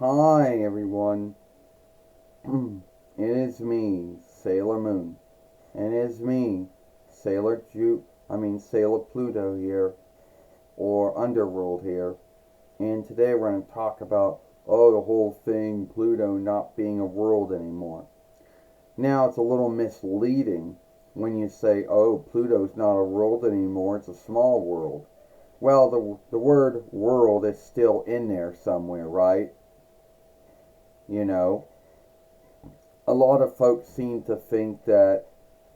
Hi everyone. It is me, Sailor Moon. And it is me, Sailor Pluto here, or Underworld here. And today we're going to talk about, the whole thing, Pluto not being a world anymore. Now it's a little misleading when you say, Pluto's not a world anymore, it's a small world. Well, the word world is still in there somewhere, right? You know, a lot of folks seem to think that,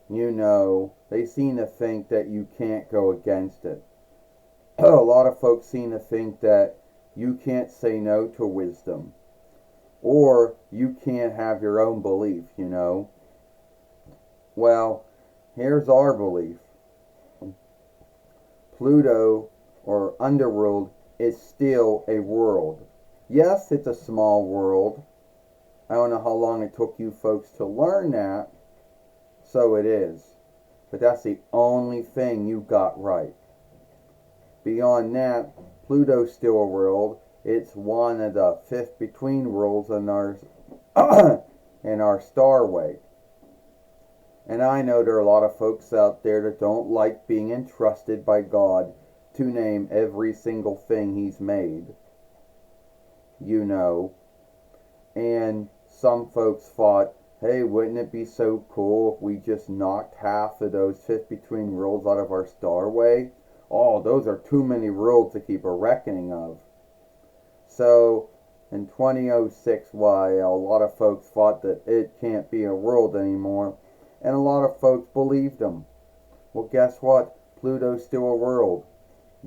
they seem to think that you can't go against it. A lot of folks seem to think that you can't say no to wisdom, or you can't have your own belief. Well, here's our belief. Pluto, or Underworld, is still a world. Yes, it's a small world. I don't know how long it took you folks to learn that, so it is. But that's the only thing you got right. Beyond that, Pluto's still a world. It's one of the fifth between worlds in our in our starway. And I know there are a lot of folks out there that don't like being entrusted by God to name every single thing He's made. And some folks thought, hey, wouldn't it be so cool if we just knocked half of those fifth between worlds out of our starway? Oh, those are too many worlds to keep a reckoning of. So, in 2006, a lot of folks thought that it can't be a world anymore, and a lot of folks believed them. Well, guess what? Pluto's still a world.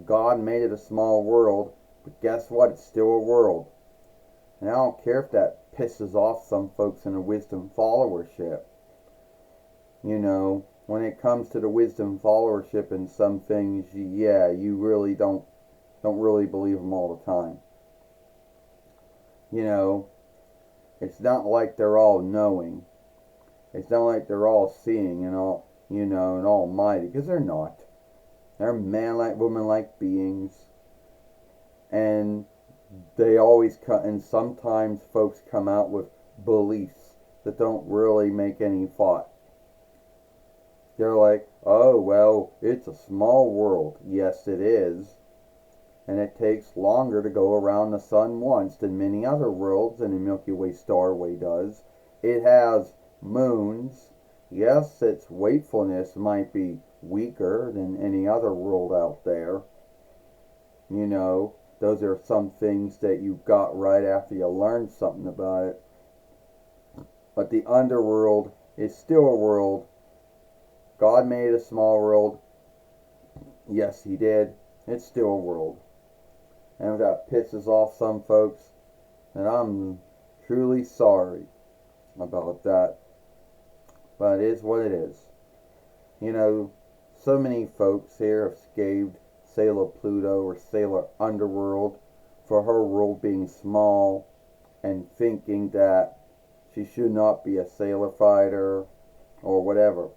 God made it a small world, but guess what? It's still a world. And I don't care if that pisses off some folks in the wisdom followership. When it comes to the wisdom followership and some things, you really don't really believe them all the time. It's not like they're all knowing. It's not like they're all seeing and all, and almighty, because they're not. They're man-like, woman-like beings. And they always come, and sometimes folks come out with beliefs that don't really make any thought. They're like, it's a small world. Yes, it is. And it takes longer to go around the sun once than many other worlds in the Milky Way starway does. It has moons. Yes, its wakefulness might be weaker than any other world out there. Those are some things that you got right after you learned something about it. But the underworld is still a world. God made a small world. Yes, He did. It's still a world. And if that pisses off some folks, then I'm truly sorry about that. But it is what it is. So many folks here have scathed Sailor Pluto or Sailor Underworld for her world being small and thinking that she should not be a sailor fighter or whatever.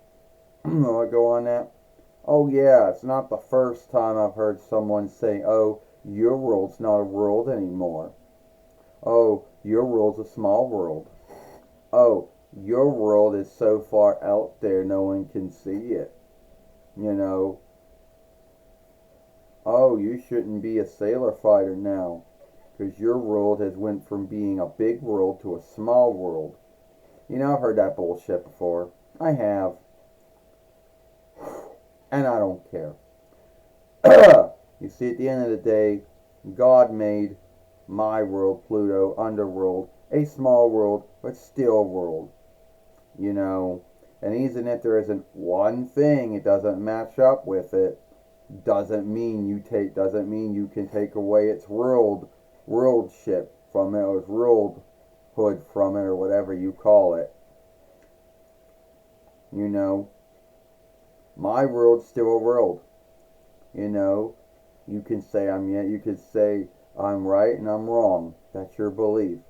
I'll go on that. Oh yeah, it's not the first time I've heard someone say, your world's not a world anymore. Oh, your world's a small world. Oh, your world is so far out there no one can see it. Oh, you shouldn't be a sailor fighter now, because your world has went from being a big world to a small world. I've heard that bullshit before. I have. And I don't care. You see, at the end of the day, God made my world, Pluto, Underworld, a small world, but still a world. And even if there isn't one thing it doesn't match up with it, doesn't mean you can take away its worldship from it, or its worldhood from it, or whatever you call it. My world's still a world. You can say you could say I'm right and I'm wrong. That's your belief.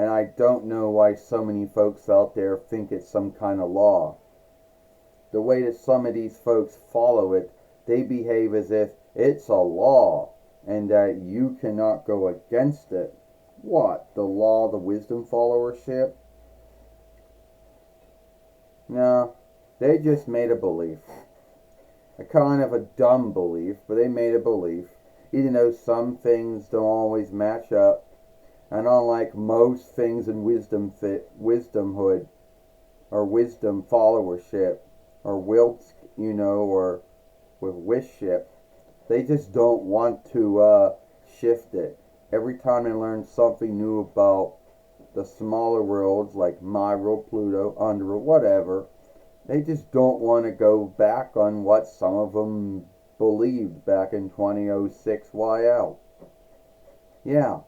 And I don't know why so many folks out there think it's some kind of law. The way that some of these folks follow it they behave as if it's a law and that you cannot go against it. What? The law of the wisdom followership? No, they just made a belief. A kind of a dumb belief, but they made a belief. Even though some things don't always match up, and unlike most things in wisdomhood, or wisdom followership, or wilt, or with wishship, they just don't want to shift it. Every time they learn something new about the smaller worlds, like my world, Pluto, underworld, whatever, they just don't want to go back on what some of them believed back in 2006 YL. Yeah.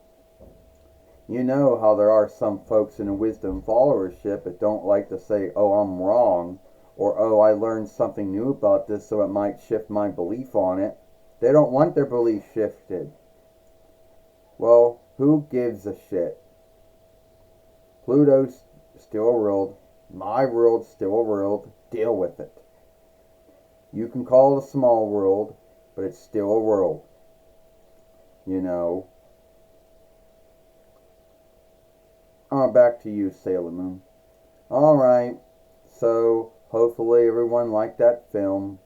You know how there are some folks in a wisdom followership that don't like to say, oh, I'm wrong, or oh, I learned something new about this so it might shift my belief on it. They don't want their belief shifted. Well, who gives a shit? Pluto's still a world. My world's still a world. Deal with it. You can call it a small world, but it's still a world. Back to you, Sailor Moon. Alright, so hopefully everyone liked that film.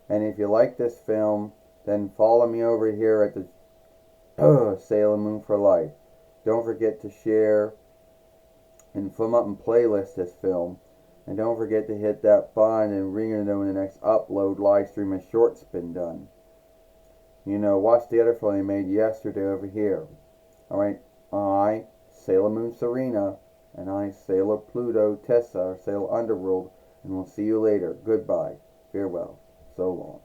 And if you like this film, then follow me over here at the Sailor Moon for Life. Don't forget to share and film up and playlist this film. And don't forget to hit that button and ring it when the next upload, live stream, and short's been done. Watch the other film I made yesterday over here. Alright, I, Sailor Moon Serena, and I, Sailor Pluto Tessa, or Sailor Underworld, and we'll see you later. Goodbye. Farewell. So long.